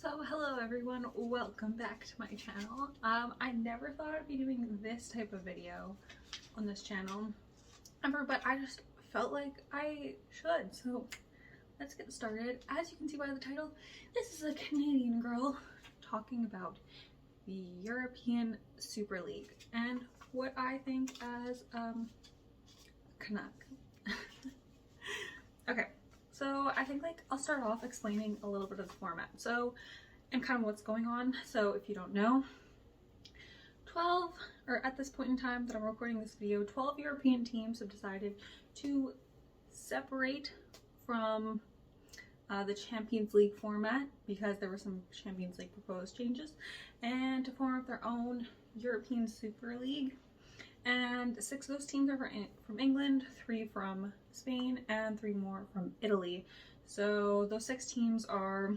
So hello everyone, welcome back to my channel. I never thought I'd be doing this type of video on this channel ever, but I just felt like I should. So let's get started. As you can see by the title, this is a Canadian girl talking about the European Super League and what I think as Canuck. Okay. So I think I'll start off explaining a little bit of the format and kind of what's going on. So if you don't know, 12, or at this point in time that I'm recording this video, 12 European teams have decided to separate from the Champions League format because there were some Champions League proposed changes, and to form their own European Super League. And 6 of those teams are from England, 3 from Spain, and 3 more from Italy. So those 6 teams are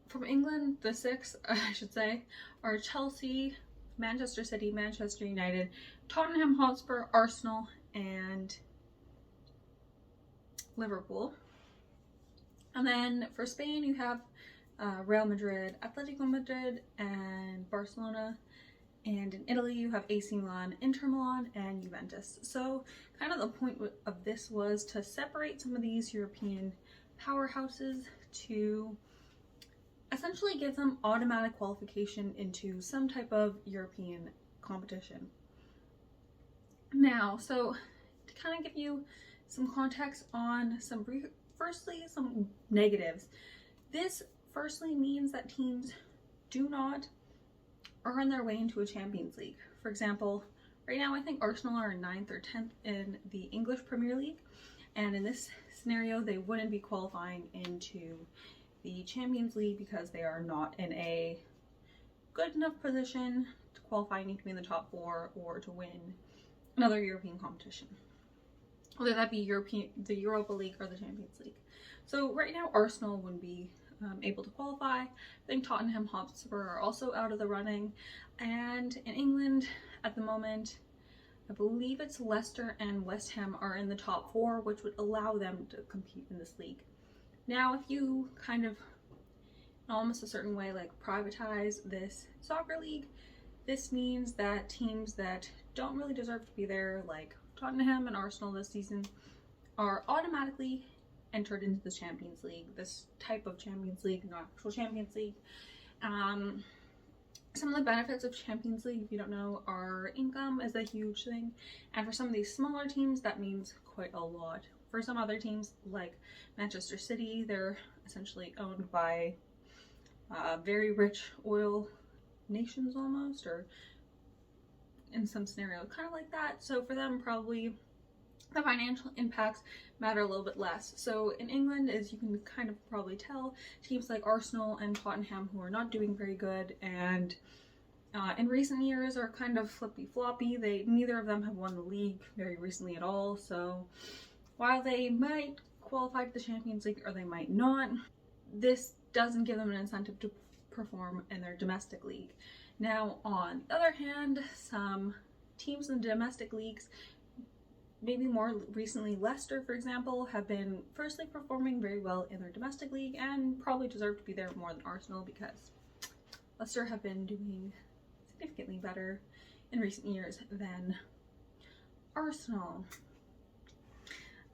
from England. The 6, I should say, are Chelsea, Manchester City, Manchester United, Tottenham Hotspur, Arsenal, and Liverpool. And then for Spain, you have Real Madrid, Atletico Madrid, and Barcelona. And in Italy, you have AC Milan, Inter Milan, and Juventus. So kind of the point of this was to separate some of these European powerhouses to essentially give them automatic qualification into some type of European competition. Now, so to kind of give you some context on firstly, some negatives. This firstly means that teams do not earn their way into a Champions League. For example, right now I think Arsenal are 9th or 10th in the English Premier League, and in this scenario they wouldn't be qualifying into the Champions League because they are not in a good enough position to qualify, need to be in the top 4 or to win another European competition, whether that be the Europa League or the Champions League. So right now Arsenal wouldn't be able to qualify. I think Tottenham Hotspur are also out of the running, and in England at the moment I believe it's Leicester and West Ham are in the top 4, which would allow them to compete in this league. Now if you kind of in almost a certain way privatize this soccer league, this means that teams that don't really deserve to be there, like Tottenham and Arsenal this season, are automatically entered into the Champions League, this type of Champions League, not actual Champions League. Some of the benefits of Champions League, if you don't know, are income is a huge thing, and for some of these smaller teams that means quite a lot. For some other teams like Manchester City, they're essentially owned by very rich oil nations almost, or in some scenarios kind of like that. So for them probably the financial impacts matter a little bit less. So in England, as you can kind of probably tell, teams like Arsenal and Tottenham, who are not doing very good and in recent years are kind of flippy-floppy. Neither of them have won the league very recently at all. So while they might qualify to the Champions League or they might not, this doesn't give them an incentive to perform in their domestic league. Now on the other hand, some teams in the domestic leagues, maybe more recently Leicester for example, have been firstly performing very well in their domestic league and probably deserve to be there more than Arsenal, because Leicester have been doing significantly better in recent years than Arsenal.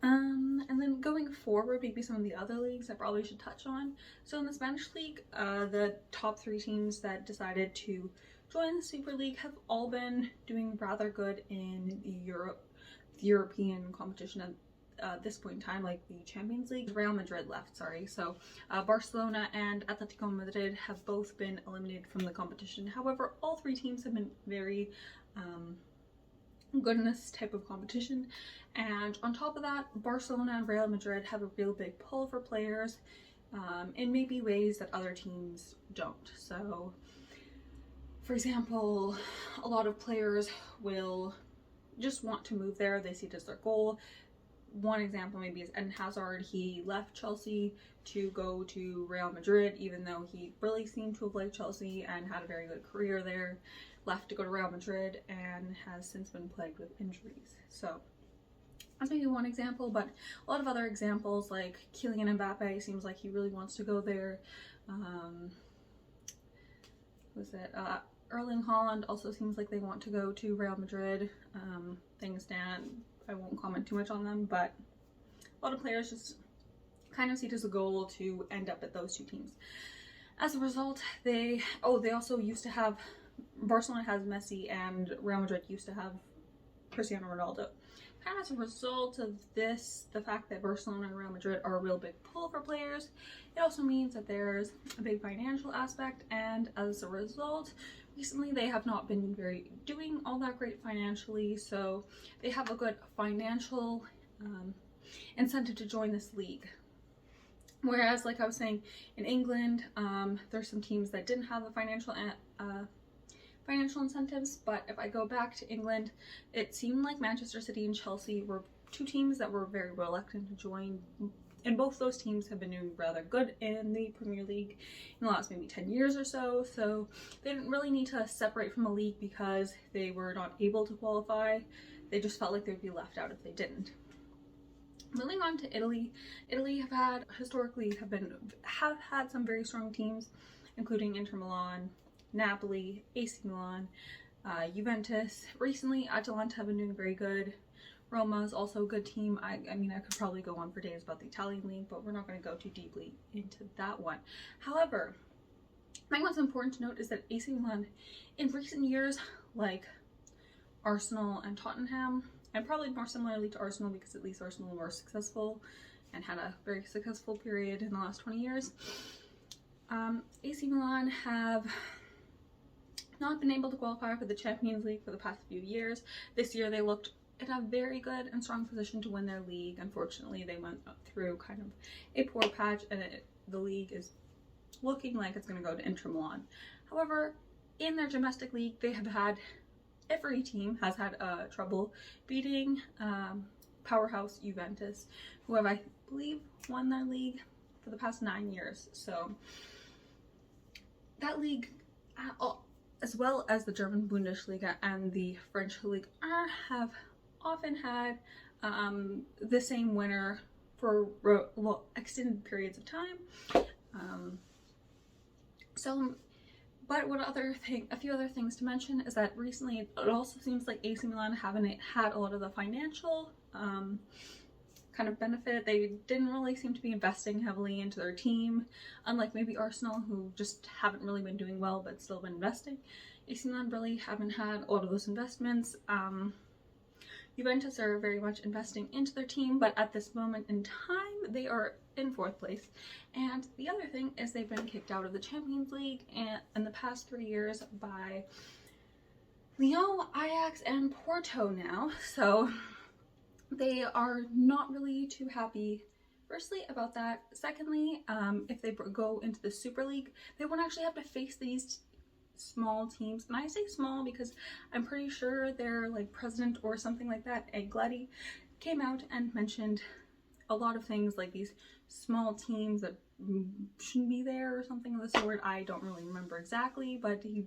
And then going forward, maybe some of the other leagues I probably should touch on. So in the Spanish league, the top 3 teams that decided to join the Super League have all been doing rather good in the European competition at this point in time, like the Champions League. Real Madrid left, sorry. So Barcelona and Atletico Madrid have both been eliminated from the competition. However, all 3 teams have been very good in this type of competition, and on top of that, Barcelona and Real Madrid have a real big pull for players in maybe ways that other teams don't. So for example, a lot of players will just want to move there. They see it as their goal. One example maybe is Eden Hazard. He left Chelsea to go to Real Madrid, even though he really seemed to have liked Chelsea and had a very good career there. Left to go to Real Madrid and has since been plagued with injuries. So that's maybe one example, but a lot of other examples, like Kylian Mbappe, seems like he really wants to go there. Was it Erling Haaland also seems like they want to go to Real Madrid. Things stand, I won't comment too much on them, but a lot of players just kind of see it as a goal to end up at those two teams. As a result, they also used to have, Barcelona has Messi and Real Madrid used to have Cristiano Ronaldo. Kind of as a result of this, the fact that Barcelona and Real Madrid are a real big pull for players, it also means that there's a big financial aspect, and as a result, recently they have not been doing all that great financially, so they have a good financial incentive to join this league. Whereas, like I was saying, in England, there's some teams that didn't have the financial incentives, but if I go back to England, it seemed like Manchester City and Chelsea were two teams that were very reluctant to join, and both those teams have been doing rather good in the Premier League in the last maybe 10 years or so, so they didn't really need to separate from a league because they were not able to qualify. They just felt like they would be left out if they didn't. Moving on to Italy, Italy have had some very strong teams, including Inter Milan, Napoli, AC Milan, Juventus. Recently, Atalanta have been doing very good. Roma is also a good team. I mean, I could probably go on for days about the Italian league, but we're not going to go too deeply into that one. However, I think what's important to note is that AC Milan, in recent years, like Arsenal and Tottenham, and probably more similarly to Arsenal because at least Arsenal were successful and had a very successful period in the last 20 years, AC Milan have not been able to qualify for the Champions League for the past few years. This year they looked in a very good and strong position to win their league. Unfortunately, they went through kind of a poor patch, and the league is looking like it's going to go to Inter Milan. However, in their domestic league, every team has had trouble beating powerhouse Juventus, who have, I believe, won their league for the past 9 years. So that league, as well as the German Bundesliga and the French Ligue 1, have often had the same winner for extended periods of time. But a few other things to mention is that recently it also seems like AC Milan haven't had a lot of the financial kind of benefit. They didn't really seem to be investing heavily into their team, unlike maybe Arsenal, who just haven't really been doing well but still been investing. AC Milan really haven't had a lot of those investments. Juventus are very much investing into their team, but at this moment in time, they are in 4th place. And the other thing is they've been kicked out of the Champions League in the past 3 years by Lyon, Ajax, and Porto now. So they are not really too happy, firstly, about that. Secondly, if they go into the Super League, they won't actually have to face these small teams. And I say small because I'm pretty sure their president or something like that, Glady, came out and mentioned a lot of things like these small teams that shouldn't be there or something of the sort. I don't really remember exactly, but he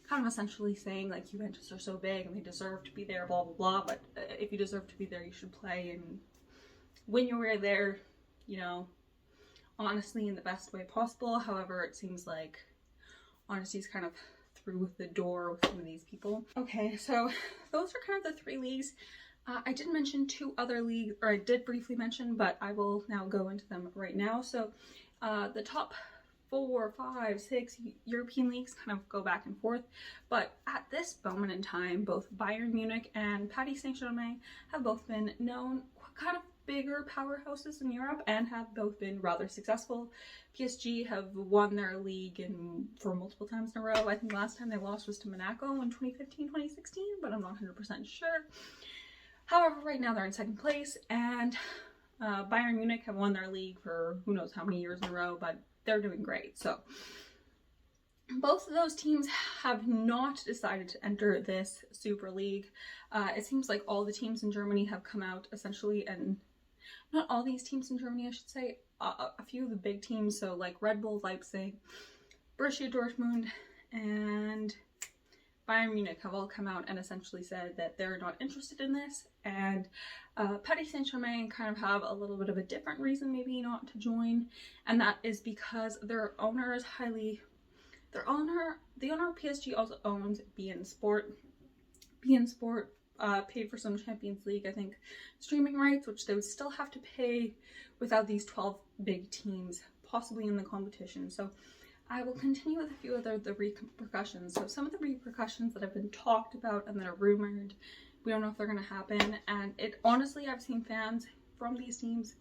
kind of essentially saying like Juventus are so big and they deserve to be there, blah blah blah, but if you deserve to be there, you should play and win your way there, honestly, in the best way possible. However, it seems like honesty is kind of through the door with some of these people. Okay, so those are kind of the 3 leagues. I did mention 2 other leagues, or I did briefly mention, but I will now go into them right now. So the top 4, 5, 6 European leagues kind of go back and forth, but at this moment in time, both Bayern Munich and Paris Saint-Germain have both been known kind of bigger powerhouses in Europe and have both been rather successful. PSG have won their league for multiple times in a row. I think last time they lost was to Monaco in 2015, 2016, but I'm not 100% sure. However, right now they're in 2nd place, and Bayern Munich have won their league for who knows how many years in a row, but they're doing great. So both of those teams have not decided to enter this Super League. It seems like all the teams in Germany have come out essentially, and not all these teams in Germany, I should say, a few of the big teams, so like Red Bull Leipzig, Borussia Dortmund, and Bayern Munich have all come out and essentially said that they're not interested in this, and Paris Saint-Germain kind of have a little bit of a different reason maybe not to join, and that is because their owner is the owner of PSG also owns beIN Sport. beIN Sport paid for some Champions League, I think, streaming rights, which they would still have to pay without these 12 big teams possibly in the competition. So I will continue with a few other the repercussions. So some of the repercussions that have been talked about and that are rumored, we don't know if they're going to happen. And it honestly, I've seen fans from these teams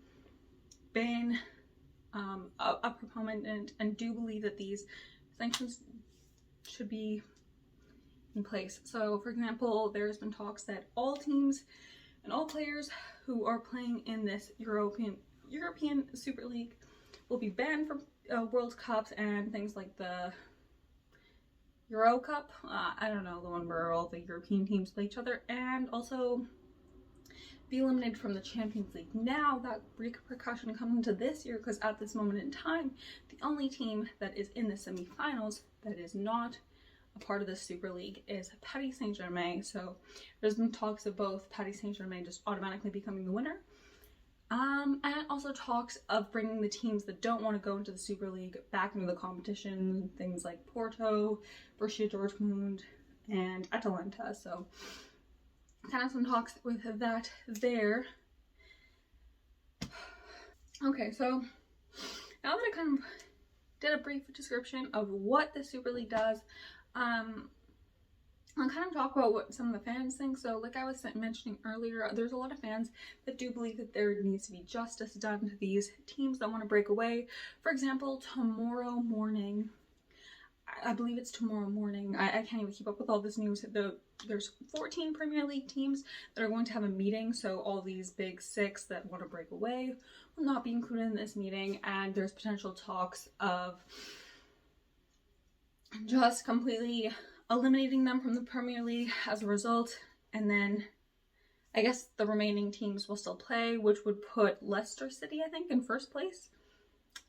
been a proponent and do believe that these sanctions should be in place. So for example, there's been talks that all teams and all players who are playing in this European Super League will be banned from World Cups and things like the Euro Cup. I don't know, the one where all the European teams play each other, and also be eliminated from the Champions League. Now that repercussion comes into this year, because at this moment in time, the only team that is in the semi-finals that is not a part of the Super League is Paris Saint-Germain. So there's been talks of both Paris Saint-Germain just automatically becoming the winner, and also talks of bringing the teams that don't want to go into the Super League back into the competition, things like Porto, Borussia Dortmund, and Atalanta. So kind of some talks with that there. Okay, so now that I kind of did a brief description of what the Super League does, I'll kind of talk about what some of the fans think. So like I was mentioning earlier, there's a lot of fans that do believe that there needs to be justice done to these teams that want to break away. For example, tomorrow morning, I believe it's tomorrow morning, I can't even keep up with all this news, there's 14 Premier League teams that are going to have a meeting. So all these big six that want to break away will not be included in this meeting, and there's potential talks of just completely eliminating them from the Premier League as a result, and then I guess the remaining teams will still play, which would put Leicester City, I think, in first place.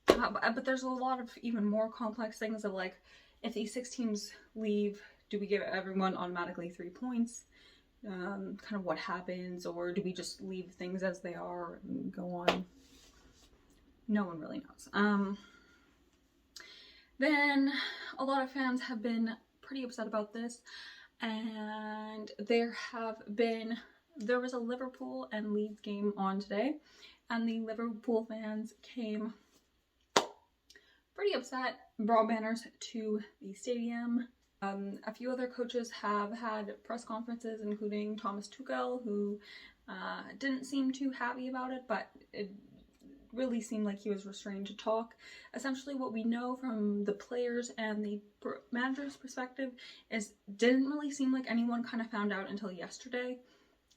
But there's a lot of even more complex things of like, if these 6 teams leave, do we give everyone automatically 3 points? Kind of what happens, or do we just leave things as they are and go on? No one really knows. Then a lot of fans have been pretty upset about this, and there was a Liverpool and Leeds game on today, and the Liverpool fans came pretty upset, brought banners to the stadium. A few other coaches have had press conferences, including Thomas Tuchel, who didn't seem too happy about it, but it really seemed like he was restrained to talk. Essentially what we know from the players and the manager's perspective is didn't really seem like anyone kind of found out until yesterday.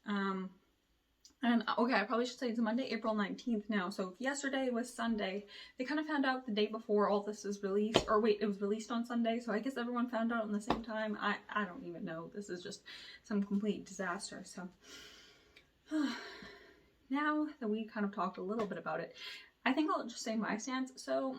And okay, I probably should say it's Monday, April 19th now. So if yesterday was Sunday, they kind of found out the day before all this was released, or wait, it was released on Sunday. So I guess everyone found out at the same time. I don't even know. This is just some complete disaster. So now that we kind of talked a little bit about it, I think I'll just say my stance. So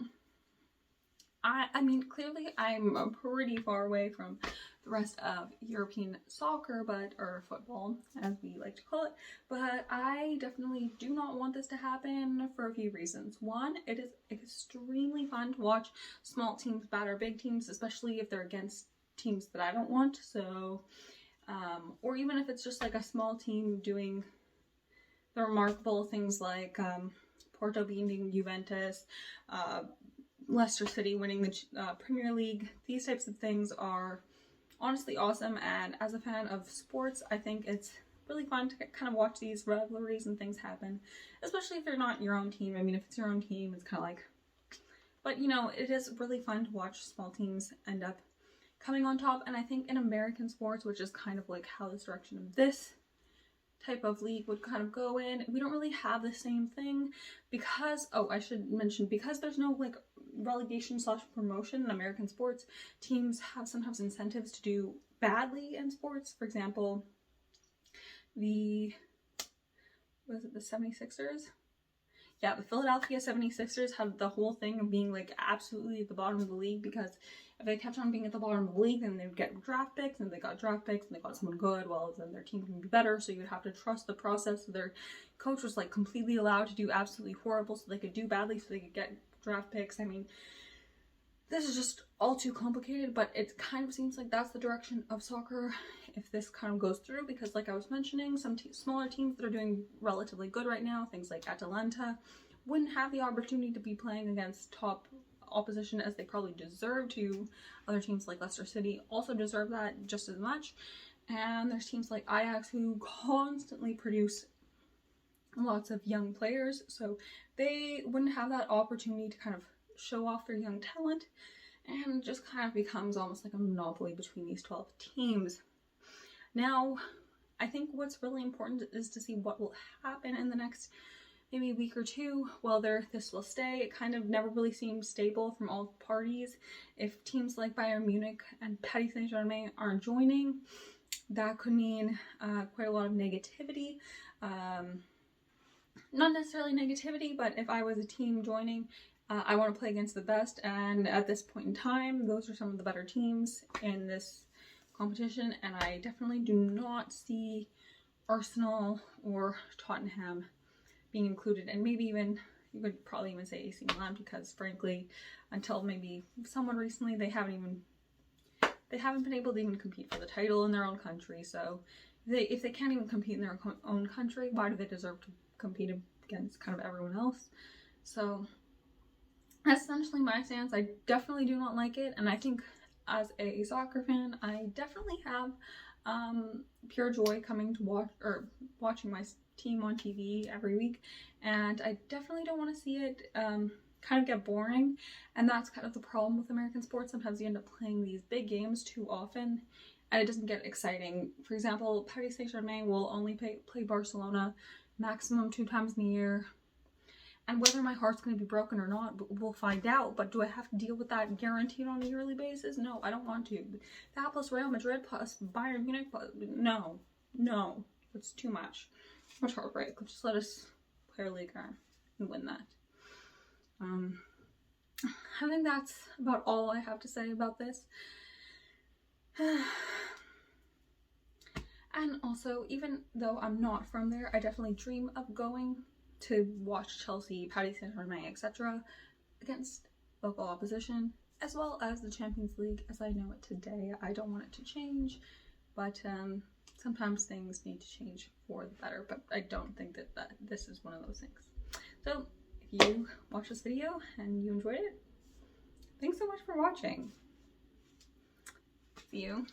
I mean, clearly I'm pretty far away from the rest of European soccer, or football, as we like to call it, but I definitely do not want this to happen for a few reasons. One, it is extremely fun to watch small teams batter big teams, especially if they're against teams that I don't want. So, or even if it's just like a small team doing the remarkable things like Porto beating Juventus, Leicester City winning the Premier League. These types of things are honestly awesome, and as a fan of sports, I think it's really fun to kind of watch these rivalries and things happen, especially if they're not your own team. I mean, if it's your own team, it's kind of like, but you know, it is really fun to watch small teams end up coming on top. And I think in American sports, which is kind of like how this direction of this type of league would kind of go in, we don't really have the same thing because, oh, I should mention, because there's no like relegation / promotion in American sports, teams have sometimes incentives to do badly in sports. For example, the 76ers? yeah, the Philadelphia 76ers had the whole thing of being like absolutely at the bottom of the league, because if they kept on being at the bottom of the league, then they would get draft picks, and if they got draft picks and they got someone good, well, then their team can be better. So you would have to trust the process. So their coach was like completely allowed to do absolutely horrible so they could do badly so they could get draft picks. I mean, this is just all too complicated, but it kind of seems like that's the direction of soccer if this kind of goes through, because like I was mentioning, some smaller teams that are doing relatively good right now, things like Atalanta, wouldn't have the opportunity to be playing against top opposition as they probably deserve to. Other teams like Leicester City also deserve that just as much. And there's teams like Ajax who constantly produce lots of young players, so they wouldn't have that opportunity to kind of show off their young talent, and it just kind of becomes almost like a monopoly between these 12 teams. Now, I think what's really important is to see what will happen in the next maybe a week or two while this will stay. It kind of never really seems stable from all parties. If teams like Bayern Munich and Paris Saint-Germain aren't joining, that could mean quite a lot of negativity. Not necessarily negativity, but if I was a team joining, I want to play against the best, and at this point in time, those are some of the better teams in this competition, and I definitely do not see Arsenal or Tottenham being included, and maybe even, you could probably even say AC Milan, because frankly, until maybe somewhat recently, they haven't been able to even compete for the title in their own country. So if they can't even compete in their own country, why do they deserve to compete against kind of everyone else? So that's essentially my stance. I definitely do not like it, and I think as a soccer fan, I definitely have pure joy coming to watching my team on TV every week, and I definitely don't want to see it kind of get boring. And that's kind of the problem with American sports. Sometimes you end up playing these big games too often and it doesn't get exciting. For example, Paris Saint-Germain will only play Barcelona maximum 2 times in a year. And whether my heart's going to be broken or not, we'll find out. But do I have to deal with that guaranteed on a yearly basis? No, I don't want to. That plus Real Madrid plus Bayern Munich plus... No. It's too much. Too much heartbreak. Just let us play our league and win that. I think that's about all I have to say about this. And also, even though I'm not from there, I definitely dream of going to watch Chelsea, Paris Saint-Germain, etc. against local opposition, as well as the Champions League as I know it today. I don't want it to change, but sometimes things need to change for the better, but I don't think that this is one of those things. So, if you watched this video and you enjoyed it, thanks so much for watching. See you